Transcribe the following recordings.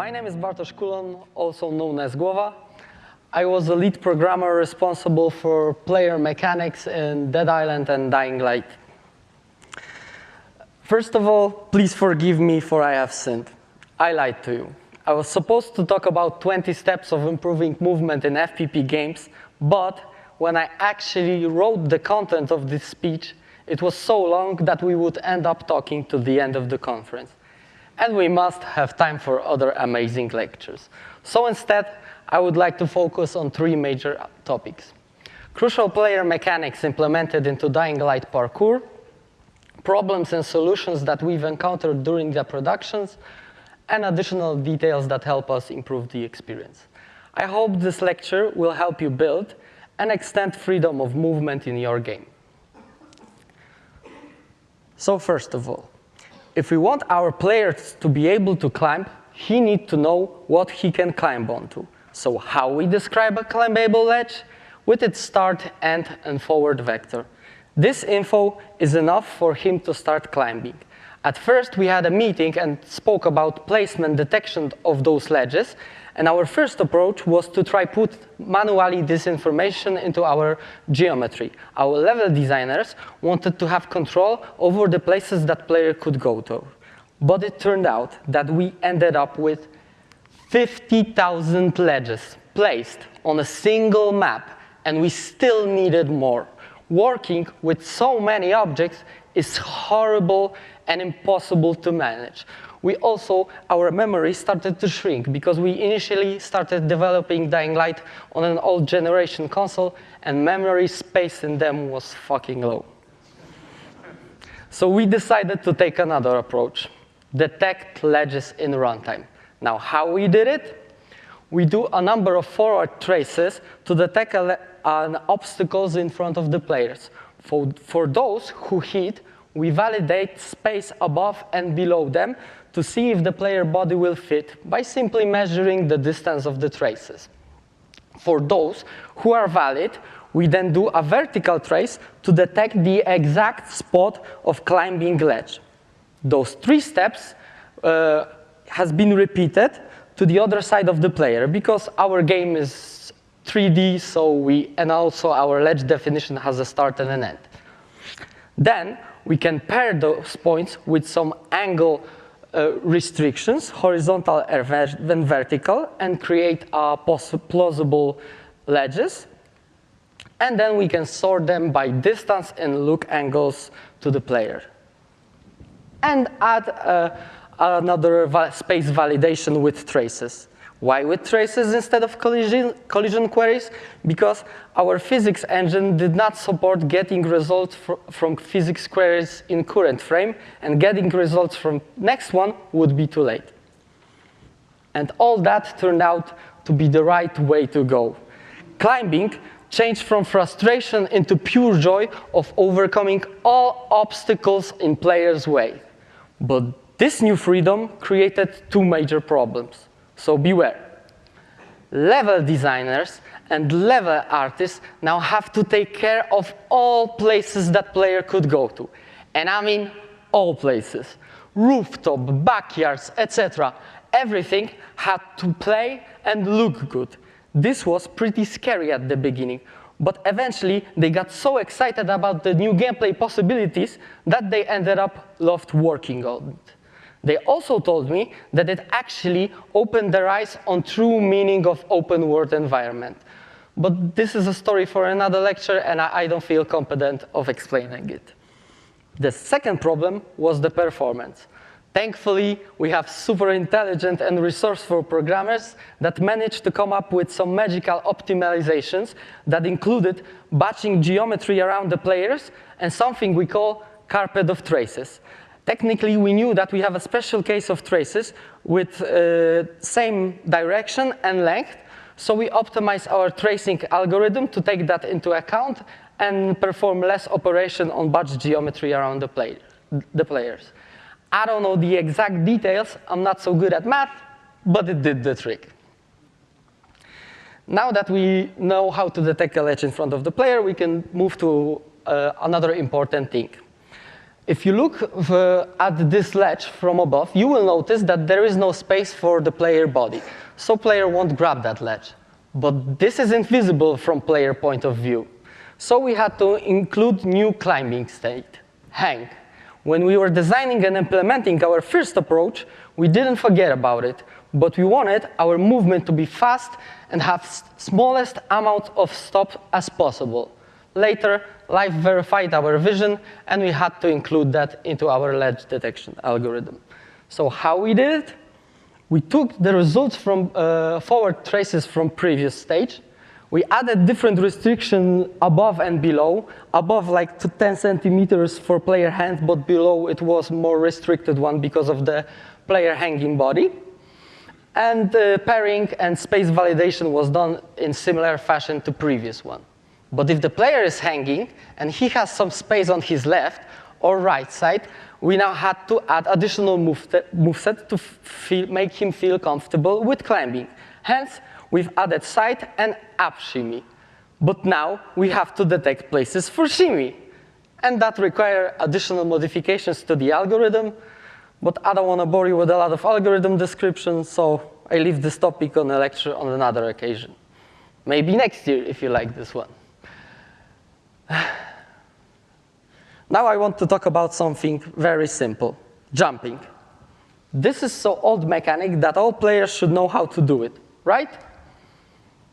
My name is Bartosz Kulon, also known as Głowa. I was the lead programmer responsible for player mechanics in Dead Island and Dying Light. First of all, please forgive me for I have sinned. I lied to you. I was supposed to talk about 20 steps of improving movement in FPP games, but when I actually wrote the content of this speech, it was so long that we would end up talking to the end of the conference. And we must have time for other amazing lectures. So instead, I would like to focus on three major topics. Crucial player mechanics implemented into Dying Light Parkour, problems and solutions that we've encountered during the productions, and additional details that help us improve the experience. I hope this lecture will help you build and extend freedom of movement in your game. So first of all, if we want our players to be able to climb, he needs to know what he can climb onto. So how we describe a climbable ledge? With its start, end, and forward vector. This info is enough for him to start climbing. At first, we had a meeting and spoke about placement detection of those ledges, and our first approach was to try put manually this information into our geometry. Our level designers wanted to have control over the places that player could go to. But it turned out that we ended up with 50,000 ledges placed on a single map, and we still needed more. Working with so many objects is horrible and impossible to manage. Our memory started to shrink because we initially started developing Dying Light on an old generation console, and memory space in them was fucking low. So we decided to take another approach, detect ledges in runtime. Now, how we did it? We do a number of forward traces to detect obstacles in front of the players. For those who hit, we validate space above and below them to see if the player body will fit by simply measuring the distance of the traces. For those who are valid, we then do a vertical trace to detect the exact spot of climbing ledge. Those three steps has been repeated to the other side of the player because our game is 3D, and also our ledge definition has a start and an end. Then we can pair those points with some angle restrictions, horizontal and vertical, and create plausible ledges. And then we can sort them by distance and look angles to the player. And add another space validation with traces. Why with traces instead of collision queries? Because our physics engine did not support getting results from physics queries in current frame, and getting results from next one would be too late. And all that turned out to be the right way to go. Climbing changed from frustration into pure joy of overcoming all obstacles in players' way. But this new freedom created two major problems. So beware. Level designers and level artists now have to take care of all places that player could go to. And I mean all places. Rooftop, backyards, etc. Everything had to play and look good. This was pretty scary at the beginning, but eventually they got so excited about the new gameplay possibilities that they ended up loved working on it. They also told me that it actually opened their eyes on true meaning of open world environment. But this is a story for another lecture, and I don't feel competent of explaining it. The second problem was the performance. Thankfully, we have super intelligent and resourceful programmers that managed to come up with some magical optimizations that included batching geometry around the players and something we call carpet of traces. Technically, we knew that we have a special case of traces with same direction and length, so we optimized our tracing algorithm to take that into account and perform less operation on batch geometry around the players. I don't know the exact details, I'm not so good at math, but it did the trick. Now that we know how to detect a ledge in front of the player, we can move to another important thing. If you look at this ledge from above, you will notice that there is no space for the player body. So player won't grab that ledge. But this is invisible from player point of view. So we had to include new climbing state, hang. When we were designing and implementing our first approach, we didn't forget about it, but we wanted our movement to be fast and have smallest amount of stop as possible. Later, life verified our vision, and we had to include that into our ledge detection algorithm. So how we did it? We took the results from forward traces from previous stage. We added different restrictions above and below. Above, like to 10 centimeters for player hand, but below it was more restricted one because of the player hanging body. And pairing and space validation was done in similar fashion to previous one. But if the player is hanging and he has some space on his left or right side, we now had to add additional moveset to make him feel comfortable with climbing. Hence, we've added side and up shimmy. But now we have to detect places for shimmy. And that requires additional modifications to the algorithm. But I don't want to bore you with a lot of algorithm descriptions, so I leave this topic on a lecture on another occasion. Maybe next year if you like this one. Now I want to talk about something very simple, jumping. This is so old mechanic that all players should know how to do it, right?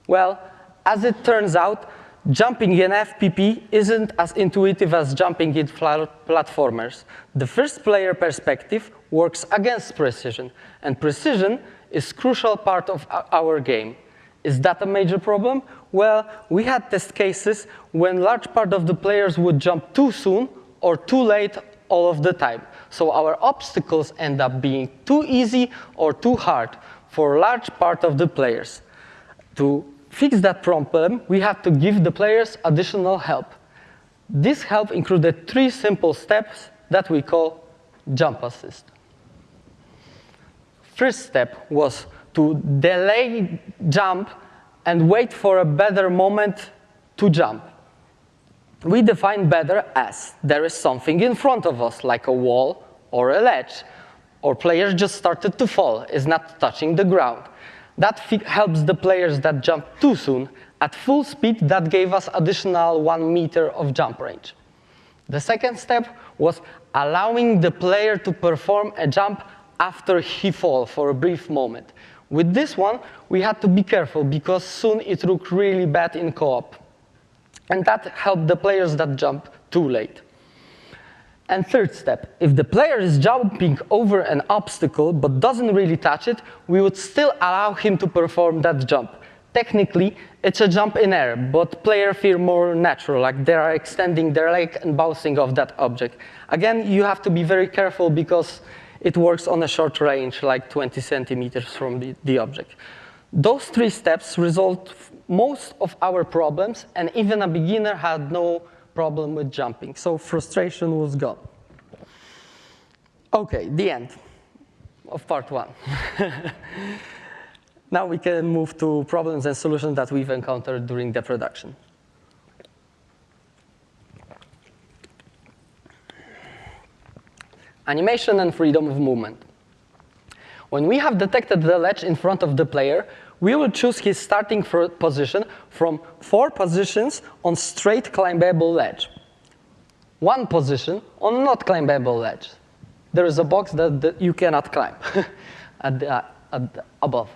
Well, as it turns out, jumping in FPP isn't as intuitive as jumping in platformers. The first player perspective works against precision, and precision is a crucial part of our game. Is that a major problem? Well, we had test cases when large part of the players would jump too soon or too late all of the time. So our obstacles end up being too easy or too hard for a large part of the players. To fix that problem, we had to give the players additional help. This help included 3 simple steps that we call jump assist. First step was to delay jump and wait for a better moment to jump. We define better as there is something in front of us, like a wall or a ledge, or players just started to fall, is not touching the ground. That helps the players that jump too soon. At full speed, that gave us additional 1 meter of jump range. The second step was allowing the player to perform a jump after he falls for a brief moment. With this one, we had to be careful because soon it looked really bad in co-op. And that helped the players that jump too late. And third step, if the player is jumping over an obstacle but doesn't really touch it, we would still allow him to perform that jump. Technically, it's a jump in air, but players feel more natural, like they are extending their leg and bouncing off that object. Again, you have to be very careful because it works on a short range, like 20 centimeters from the object. Those 3 steps resolved most of our problems, and even a beginner had no problem with jumping, so frustration was gone. Okay, the end of part 1. Now we can move to problems and solutions that we've encountered during the production. Animation and freedom of movement. When we have detected the ledge in front of the player, we will choose his starting position from 4 positions on straight climbable ledge. 1 position on not climbable ledge. There is a box that you cannot climb above.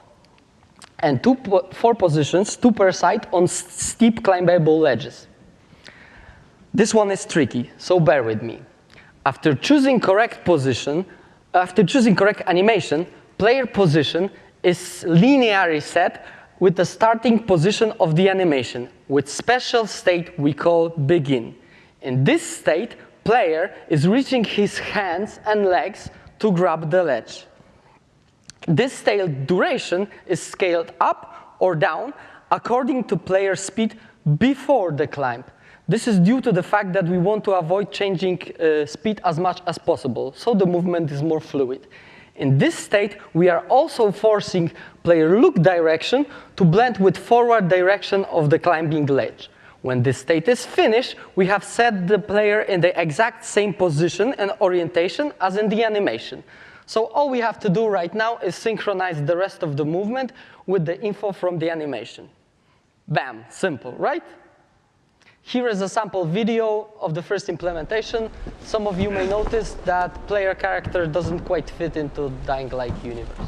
And 4 positions, 2 per side, on steep climbable ledges. This one is tricky, so bear with me. After choosing correct animation, player position is linearly set with the starting position of the animation, with special state we call begin. In this state, player is reaching his hands and legs to grab the ledge. This state duration is scaled up or down according to player speed before the climb. This is due to the fact that we want to avoid changing speed as much as possible, so the movement is more fluid. In this state, we are also forcing player look direction to blend with forward direction of the climbing ledge. When this state is finished, we have set the player in the exact same position and orientation as in the animation. So all we have to do right now is synchronize the rest of the movement with the info from the animation. Bam, simple, right? Here is a sample video of the first implementation. Some of you may notice that player character doesn't quite fit into Dying-like universe.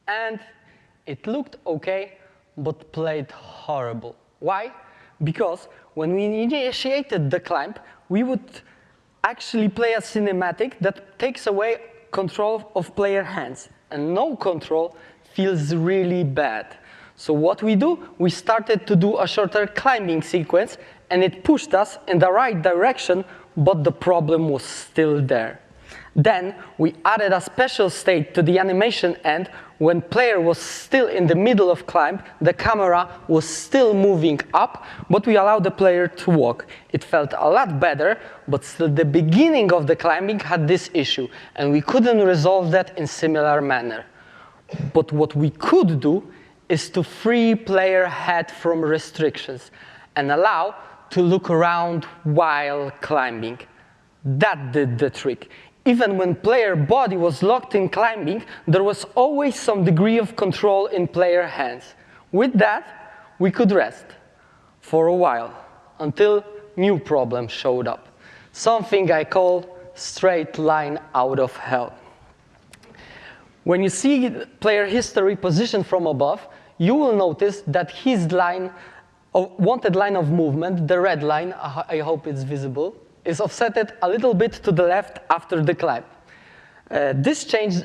And it looked okay, but played horrible. Why? Because when we initiated the climb, we would actually play a cinematic that takes away control of player hands. And no control feels really bad. So what we do, we started to do a shorter climbing sequence, and it pushed us in the right direction, but the problem was still there. Then we added a special state to the animation end. When player was still in the middle of climb, the camera was still moving up, but we allowed the player to walk. It felt a lot better, but still the beginning of the climbing had this issue, and we couldn't resolve that in similar manner. But what we could do is to free player head from restrictions and allow to look around while climbing. That did the trick. Even when player body was locked in climbing, there was always some degree of control in player hands. With that, we could rest for a while until new problems showed up. Something I call straight line out of hell. When you see player history positioned from above, you will notice that his wanted line of movement, the red line, I hope it's visible, is offsetted a little bit to the left after the climb. This change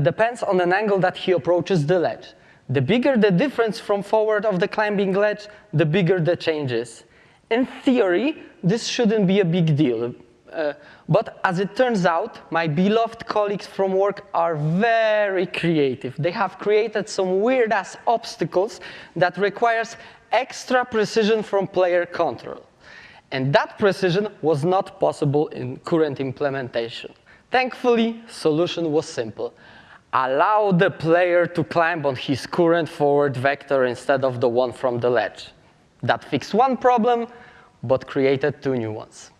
depends on an angle that he approaches the ledge. The bigger the difference from forward of the climbing ledge, the bigger the change is. In theory, this shouldn't be a big deal. But as it turns out, my beloved colleagues from work are very creative. They have created some weird-ass obstacles that requires extra precision from player control. And that precision was not possible in current implementation. Thankfully, solution was simple. Allow the player to climb on his current forward vector instead of the one from the ledge. That fixed one problem, but created two new ones.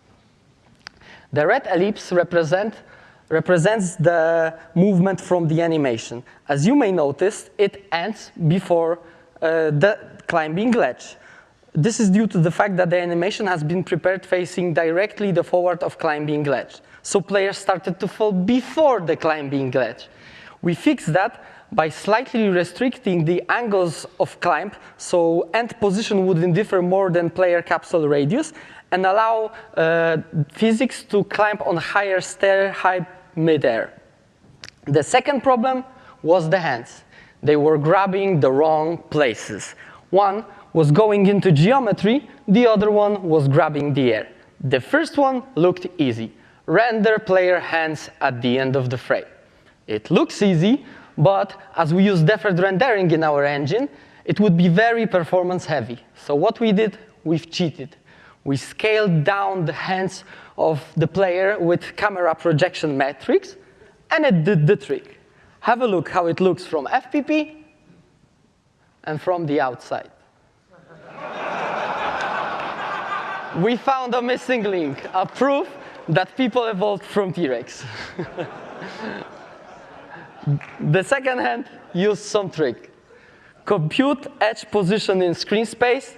The red ellipse represents the movement from the animation. As you may notice, it ends before the climbing ledge. This is due to the fact that the animation has been prepared facing directly the forward of climbing ledge. So players started to fall before the climbing ledge. We fixed that by slightly restricting the angles of climb, so end position wouldn't differ more than player capsule radius, and allow physics to climb on higher stair height mid-air. The second problem was the hands. They were grabbing the wrong places. One was going into geometry, the other one was grabbing the air. The first one looked easy. Render player hands at the end of the frame. It looks easy, but as we use deferred rendering in our engine, it would be very performance heavy. So what we did, we've cheated. We scaled down the hands of the player with camera projection metrics, and it did the trick. Have a look how it looks from FPP and from the outside. We found a missing link, a proof that people evolved from T-Rex. The second hand used some trick. Compute edge position in screen space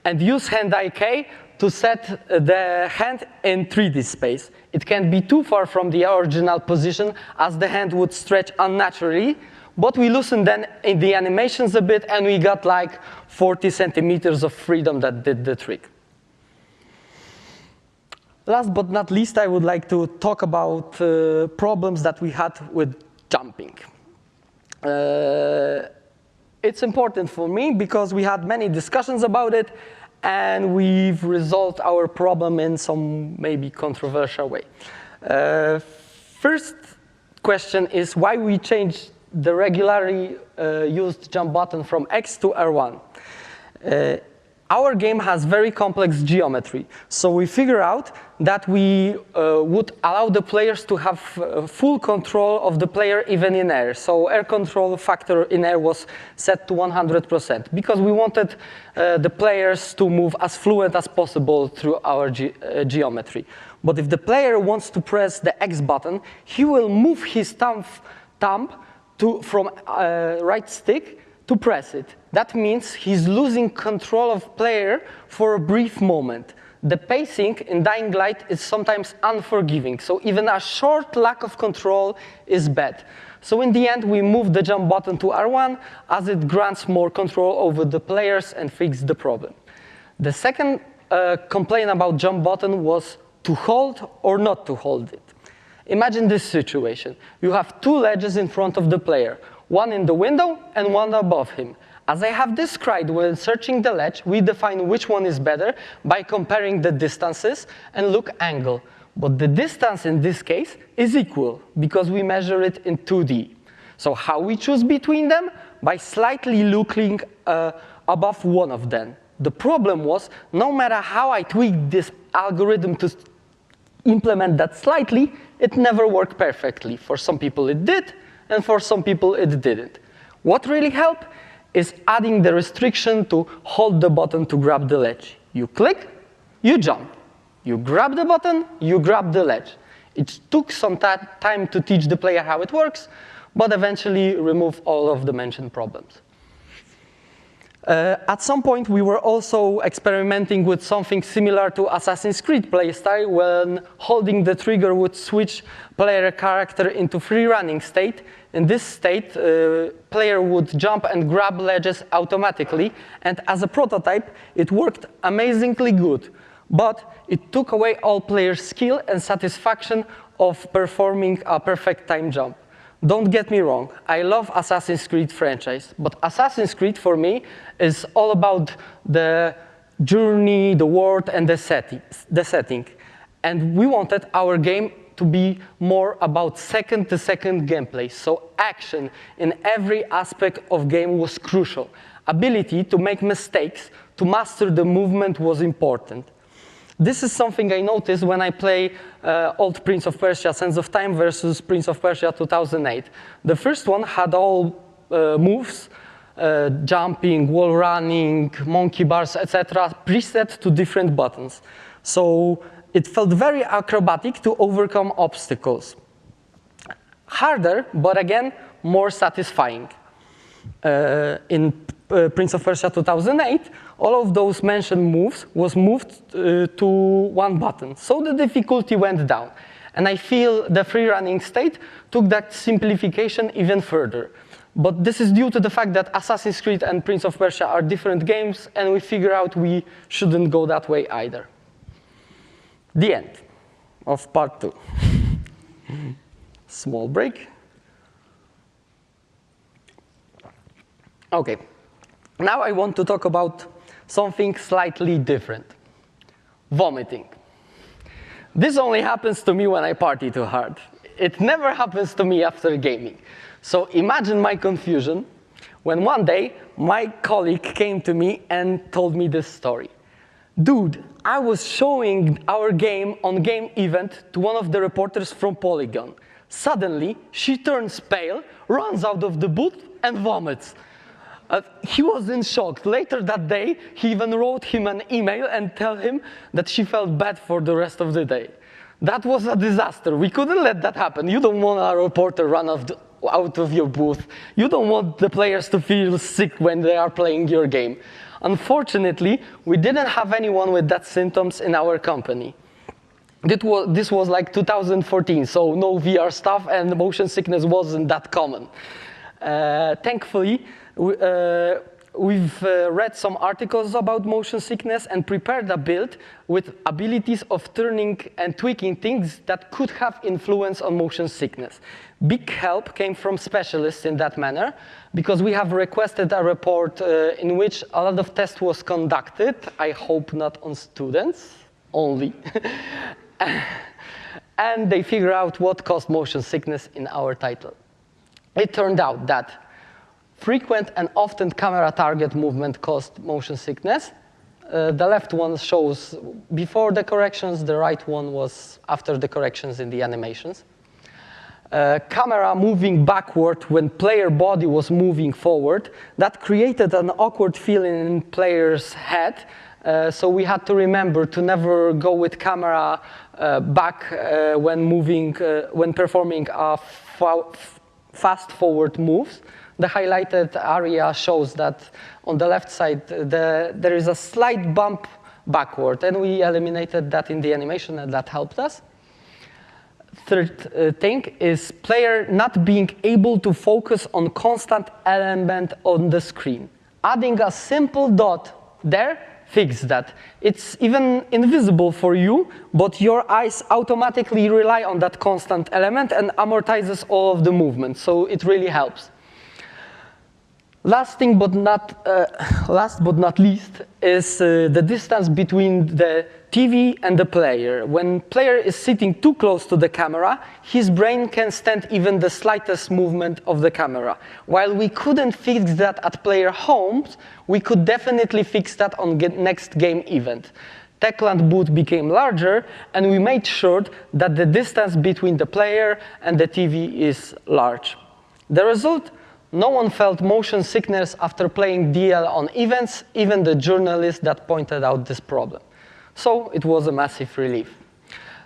and use hand IK to set the hand in 3D space. It can't be too far from the original position as the hand would stretch unnaturally, But we loosened then in the animations a bit, and we got like 40 centimeters of freedom that did the trick. Last but not least, I would like to talk about problems that we had with jumping. It's important for me because we had many discussions about it, and we've resolved our problem in some maybe controversial way. First question is why we changed the regularly used jump button from X to R1. Our game has very complex geometry, so we figure out that we would allow the players to have full control of the player even in air. So air control factor in air was set to 100% because we wanted the players to move as fluent as possible through our geometry. But if the player wants to press the X button, he will move his thumb from right stick to press it. That means he's losing control of player for a brief moment. The pacing in Dying Light is sometimes unforgiving, so even a short lack of control is bad. So in the end, we moved the jump button to R1 as it grants more control over the players and fixed the problem. The second complaint about jump button was to hold or not to hold it. Imagine this situation. You have two ledges in front of the player, one in the window and one above him. As I have described when searching the ledge, we define which one is better by comparing the distances and look angle. But the distance in this case is equal because we measure it in 2D. So how we choose between them? By slightly looking above one of them. The problem was, no matter how I tweaked this algorithm to implement that slightly, it never worked perfectly. For some people it did, and for some people it didn't. What really helped is adding the restriction to hold the button to grab the ledge. You click, you jump. You grab the button, you grab the ledge. It took some time to teach the player how it works, but eventually remove all of the mentioned problems. At some point, we were also experimenting with something similar to Assassin's Creed playstyle when holding the trigger would switch player character into free running state. In this state, player would jump and grab ledges automatically, and as a prototype, it worked amazingly good. But it took away all players' skill and satisfaction of performing a perfect time jump. Don't get me wrong, I love Assassin's Creed franchise, but Assassin's Creed for me is all about the journey, the world, and the setting. And we wanted our game to be more about second-to-second gameplay. So action in every aspect of game was crucial. Ability to make mistakes, to master the movement was important. This is something I noticed when I play old Prince of Persia: Sands of Time versus Prince of Persia 2008. The first one had all moves, jumping, wall running, monkey bars, etc., preset to different buttons. So it felt very acrobatic to overcome obstacles. Harder, but again, more satisfying. In Prince of Persia 2008, all of those mentioned moves was moved to one button. So the difficulty went down. And I feel the free running state took that simplification even further. But this is due to the fact that Assassin's Creed and Prince of Persia are different games, and we figure out we shouldn't go that way either. The end of part 2. Small break. Okay, now I want to talk about something slightly different. Vomiting. This only happens to me when I party too hard. It never happens to me after gaming. So imagine my confusion when one day my colleague came to me and told me this story. Dude, I was showing our game on game event to one of the reporters from Polygon. Suddenly, she turns pale, runs out of the booth, and vomits. He was in shock. Later that day, he even wrote him an email and told him that she felt bad for the rest of the day. That was a disaster. We couldn't let that happen. You don't want a reporter run out of your booth. You don't want the players to feel sick when they are playing your game. Unfortunately, we didn't have anyone with that symptoms in our company. This was like 2014, so no VR stuff and motion sickness wasn't that common. Thankfully, we've read some articles about motion sickness and prepared a build with abilities of turning and tweaking things that could have influence on motion sickness. Big help came from specialists in that manner, because we have requested a report in which a lot of tests was conducted, I hope not on students only, and they figure out what caused motion sickness in our title. It turned out that frequent and often camera target movement caused motion sickness. The left one shows before the corrections, the right one was after the corrections in the animations. Camera moving backward when player body was moving forward, that created an awkward feeling in player's head. So we had to remember to never go with camera back when performing a fast forward moves. The highlighted area shows that on the left side, there is a slight bump backward, and we eliminated that in the animation, and that helped us. Third thing is player not being able to focus on constant element on the screen. Adding a simple dot there fixed that. It's even invisible for you, but your eyes automatically rely on that constant element and amortizes all of the movement, so it really helps. Last but not least is the distance between the TV and the player. When player is sitting too close to the camera, his brain can stand even the slightest movement of the camera. While we couldn't fix that at player homes, we could definitely fix that on next game event. Techland boot became larger, and we made sure that the distance between the player and the TV is large. The result? No one felt motion sickness after playing DL on events, even the journalist that pointed out this problem. So it was a massive relief.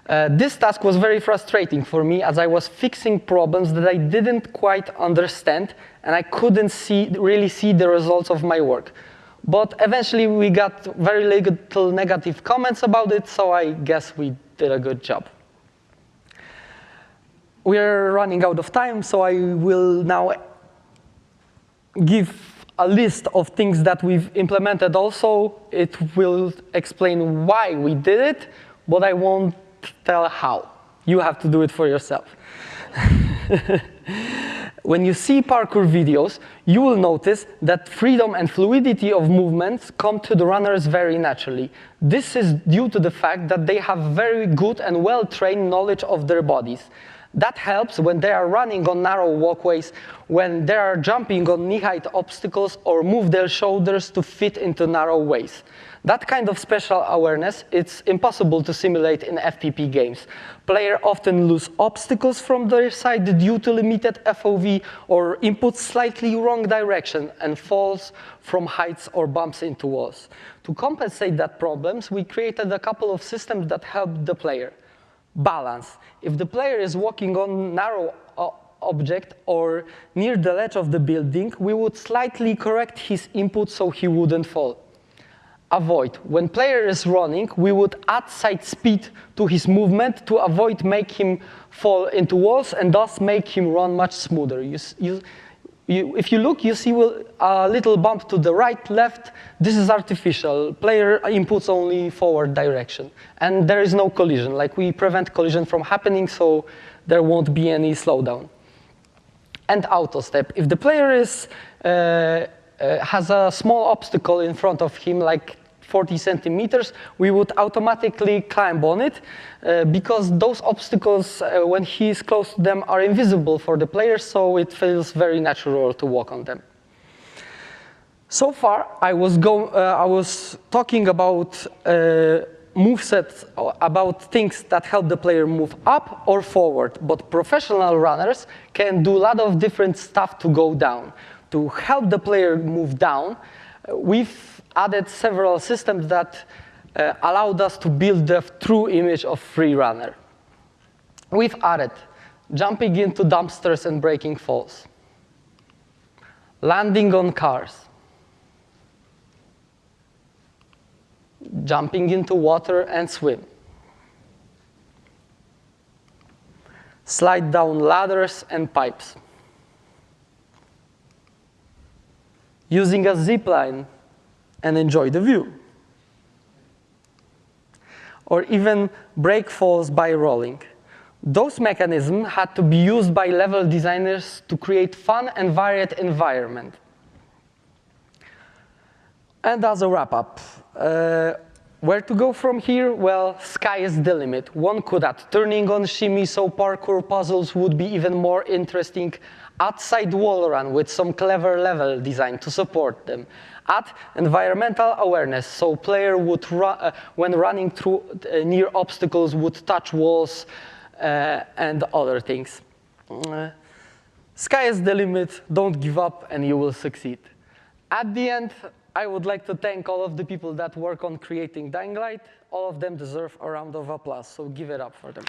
This task was very frustrating for me, as I was fixing problems that I didn't quite understand, and I couldn't really see the results of my work. But eventually we got very little negative comments about it, so I guess we did a good job. We're running out of time, so I will now give a list of things that we've implemented also. It will explain why we did it, but I won't tell how. You have to do it for yourself. When you see parkour videos, you will notice that freedom and fluidity of movements come to the runners very naturally. This is due to the fact that they have very good and well-trained knowledge of their bodies. That helps when they are running on narrow walkways, when they are jumping on knee-height obstacles, or move their shoulders to fit into narrow ways. That kind of special awareness, it's impossible to simulate in FPP games. Players often lose obstacles from their side due to limited FOV, or input slightly wrong direction and falls from heights or bumps into walls. To compensate that problems, we created a couple of systems that help the player. Balance. If the player is walking on narrow object or near the ledge of the building, we would slightly correct his input so he wouldn't fall. Avoid. When player is running, we would add side speed to his movement to avoid make him fall into walls and thus make him run much smoother. If you look, you see a little bump to the right, left. This is artificial. Player inputs only forward direction. And there is no collision. Like, we prevent collision from happening, so there won't be any slowdown. And auto step. If the player has a small obstacle in front of him, like 40 centimeters, we would automatically climb on it because those obstacles, when he is close to them, are invisible for the player, so it feels very natural to walk on them. So far, I was talking about movesets, about things that help the player move up or forward, but professional runners can do a lot of different stuff to go down. To help the player move down, we've added several systems that allowed us to build the true image of free runner. We've added jumping into dumpsters and breaking falls, landing on cars, jumping into water and swim, slide down ladders and pipes, using a zip line and enjoy the view. Or even break falls by rolling. Those mechanisms had to be used by level designers to create fun and varied environment. And as a wrap-up, where to go from here? Well, sky is the limit. One could add turning on shimmy, so parkour puzzles would be even more interesting. Add side wall run with some clever level design to support them. Add environmental awareness, so player would, when running through near obstacles, would touch walls and other things. Sky is the limit. Don't give up, and you will succeed. At the end, I would like to thank all of the people that work on creating Dying Light. All of them deserve a round of applause, so give it up for them.